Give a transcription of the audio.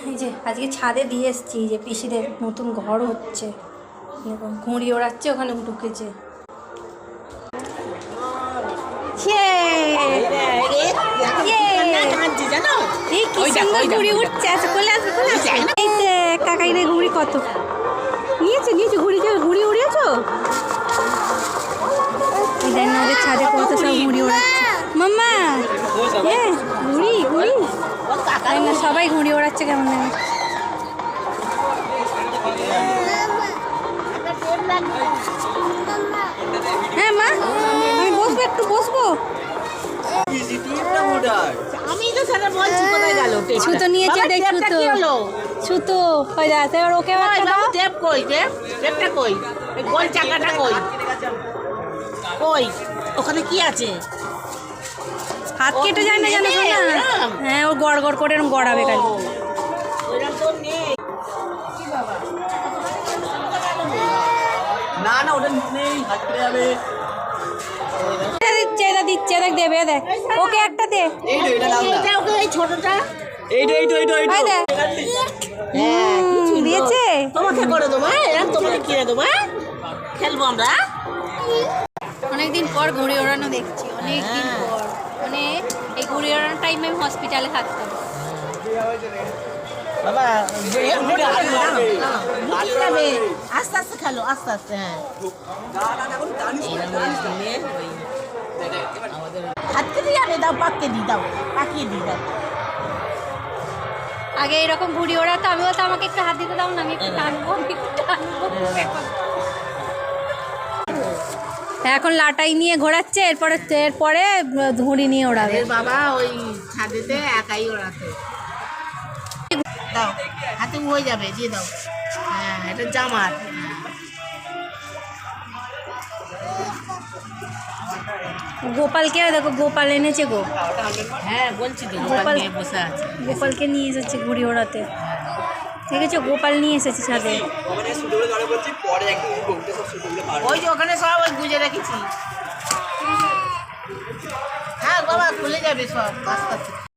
এই যে আজকে ছাদে দিয়ে এসছি যে পিসিদের নতুন ঘর হচ্ছে, দেখুন ঘুড়ি ওড়াচ্ছে, ওখানে ঢুকেছে। ঘুড়ি উঠছে, কাকাইরে ঘুড়ি কত নিয়েছে নিয়েছে, ঘুড়ি উড়িয়েছো? দেখ না ওদের ছাদে কত সব ঘুড়ি ওড়াচ্ছে মাম্মা। হ্যাঁ ঘুড়ি ঘুড়ি না, সবাই ঘুড়ি ওড়াচ্ছে কেমন লাগে। হ্যাঁ মা আমি বসবো, একটু বসবো। ছুতো নিয়েছে, দেখ ছুতো ছুতো হয়ে যাচ্ছে। এবার ওকে টেপ কই, টেপটা কই, গোল চাকাটা কই, কই ওখানে কি আছে? হাত কেটে যায় না জানো না? হ্যাঁ ও গড় গড় করে এরকম গড়াবে খালি। না না ওটা নেই, হাত কেটে যাবে। দিচ্ছে এটা দিচ্ছে, দেখ দেবে, দেখ ওকে একটা দে। এই তো এটা দাও না, ওকে এই ছোটটা এই তো হ্যাঁ দিয়েছে। তোমাকে করে দেবো, এরকম তোমাকে কিনে দেবো, খেলবো আমরা। অনেকদিন পর ঘুড়ি ওড়ানো দেখছি, অনেকদিন পর। মানে এই ঘুড়ি ওড়ানোর টাইমে আমি হসপিটালে থাকতাম। বাবা আস্তে আস্তে খেলো, আস্তে আস্তে। হ্যাঁ হাতকে দিয়ে যাবে, দাও পাকিয়ে দিই, দাও পাকিয়ে দিই, দাও। আগে এরকম ঘুড়ি ওড়াতো, আমি বলতো আমাকে একটু হাত দিতে দাও না, আমি একটু টানবো, আমি একটু টানবো। এখন লাটাই নিয়ে ঘোরাচ্ছে, এরপরে ঘুড়ি নিয়ে ওড়াবে। বাবা ওই ছাদেতে একাই ওড়াতো। দাও হাতে হয়ে যাবে, দিয়ে দাও। হ্যাঁ এটা জামার। গোপালকে দেখো, গোপাল এনেছে গো। হ্যাঁ বলছি তো, গোপাল নিয়ে বসে আছে। গোপালকে নিয়ে এসেছে ঘুড়ি ওড়াতে, ঠিক আছে? গোপাল নিয়ে এসেছে ছাদে। ওই যে ওখানে সব ওই গুজে রেখেছি। হ্যাঁ বাবা খুলে যাবে সব আস্তে আস্তে।